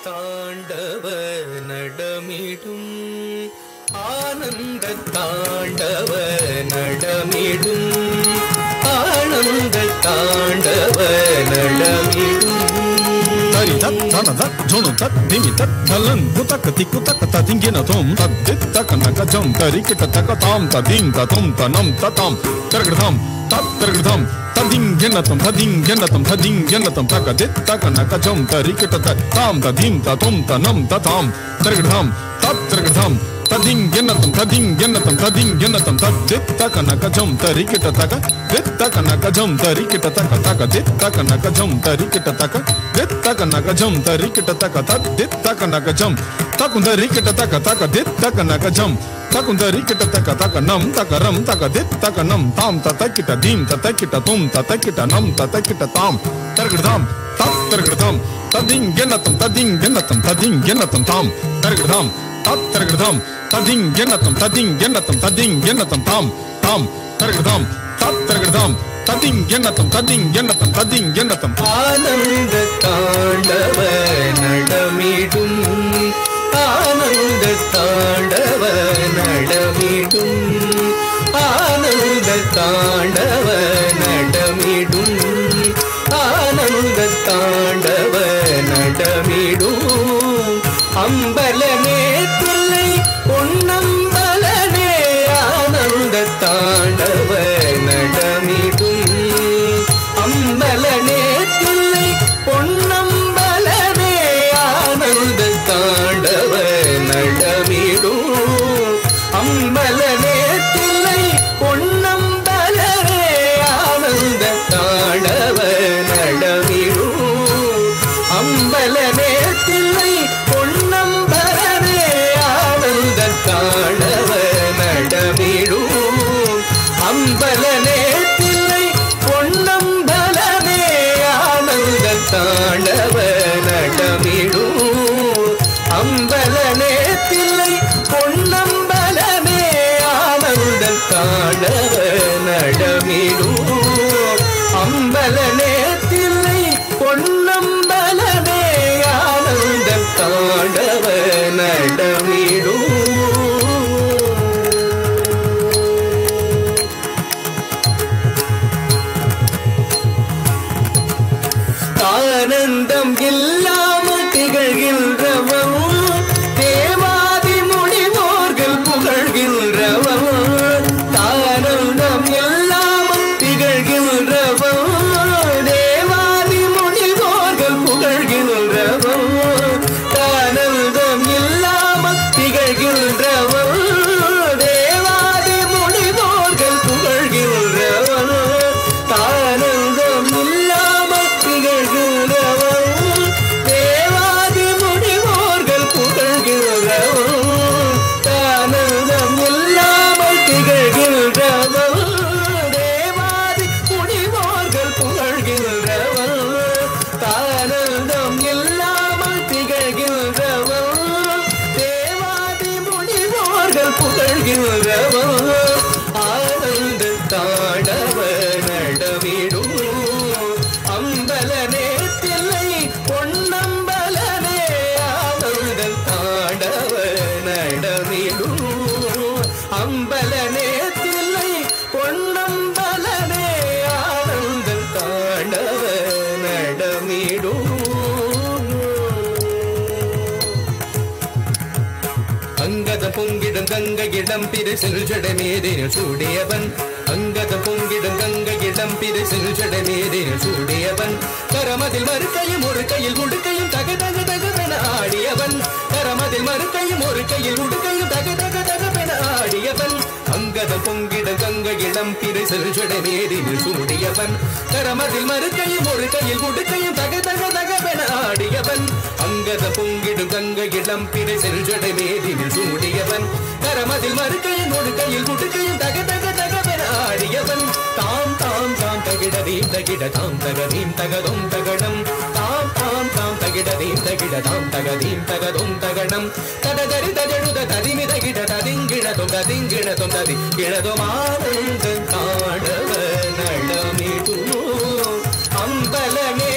தாண்டவ நடமிடும் ஆனந்த தாண்டவ நடமிடும் ஆனந்த தாண்டவ நடமிடும் Tari tat tana tat jono tat dimi tat dalan kutak tiku tak tatingena tom tat dit tak naka jam tari kita tak tam tadim tatum tanam tatam targdam tat targdam tadingena tom tadingena tom tak dit tak naka jam tari kita tak tam tadim tatum tanam tatam targdam tat targdam tadingena tom tadingena tom tat dit tak naka jam tari kita tak dit tak naka jam tari kita tak dit tak naka jam tari kita tak dit tak naka jam tari kita tak tat dit tak naka jam takundari kita tak dit tak naka jam takundari kita tak nam takaram tak dit tak nam tam tatak kita dim tatak kita tum tatak kita nam tatak kita tam targdam tat targdam tadingena tom tadingena tom tam targdam tat targdam tadingena tom tadingena tom tam tam targdam tat targdam tadingena tom ஆனந்த தாண்டவ நடமிடும் ஆனந்த தாண்டவ நடமிடும் ஆனந்த தாண்டவ நடமிடும் ஆனந்த தாண்டவ நடமிடும் அம்பலமே தில்லை பொன்னம்பலனே ஆனந்த தாண்டவ நடமிடும் அம்பலனே தில்லை பொன்னம்பலனே ஆனந்த தாண்டவ நடமிடும் அம்பலனே தில்லை பொன்னம்பலனே ஆனந்த தாண்டவ நடமிடும் அம்பலனே தில்லை பொன்னம்பலனே ஆனந்த தாண்டவ நடமிடும் அம்பலனே தில்லை பொன்னம்பலனே ஆனந்த தாண்டவ நடமிடும் அம்பலனே தில்லை பொன்னம்பலனே ஆனந்த தாண்டவ நடமிடும் அம்பலனே தில்லை பொன்னம்பலனே ஆனந்த தாண்டவ நடமிடும் ஆனந்தம் இல்லாமல் திகழ்கின்றவன் தேவாதி முனிவோர்கள் புகழ்கின்றவன் ஆனந்தம் இல்லாமல் திகழ்கின்றவன் தேவாதி முனிவோர்கள் புகழ்கின்றவன் ஆனந்தம் இல்லாமல் திகழ்கின்றவன் தேவாதி முனிவோர்கள் புகழ்கின்றவன் ஆனந்தம் இல்லாமல் திகழ்கின்றவன் தேவாதி முனிவோர்கள் புகழ்கின்றவன் ஆனந்தம் இல்லாமல் திகழ்கின்றவன் தேவாதி முனிவோர்கள் புகழ்கின்றவன் ஆனந்தம் இல்லாமல் திகழ்கின்றவன் தேவாதி முனிவோர்கள் புகழ்கின்றவன் ஆனந்த தாண்டவ நடமிடும் அம்பலனே தில்லை பொன்னம்பலனே ஆனந்த தாண்டவ நடமிடும் அம்பலனே தில்லை பொன்னம்பலனே ஆனந்த தாண்டவ நடமிடும் அங்கத பொங்கிடும் கங்கையிடம் பிரிசில் ஜடமேதினில் சூடியவன் அங்கத பொங்கிடும் கங்கையிடம் பிரிசில் ஜடமேதினில் சூடியவன் கரமதில் மறுக்கையும் ஒரு கையில் உடுக்கையும் தகதகதகவென ஆடியவன் கரமதில் மறுக்கையும் ஒரு கையில் உடுக்கையும் தகதகதகவென ஆடியவன் அங்கத பொங்கிடும் கங்கையிடம் பிரிசில் ஜடமேதினில் சூடியவன் கரமதில் மறுக்கையும் ஒரு கையில் உடுக்கையும் தகதகதகவென ஆடியவன் அங்கத பொங்கிடும் கங்கையிடம் பிரிசில் ஜடமேதினில் சூடியவன் கரமதில் மறுக்கையும் ஒரு கையில் உடுக்கையும் தகதகதகவென ஆடியவன் தாம் தாம் தாம் தகிடதீம் தகிட தாம் தகதீம் தகதும் தகடம் தாம் தாம் தாம் தகிடதீம் தகிட தாம் தகதீம் தகதும் தகடம் தடதரி தஜடுத ததிமி தகிட ததிங்கிடதும் ததிங்கிடதும் ததிங்கிடதும் ஆனந்த தாண்டவ நடமிடும் அம்பலனே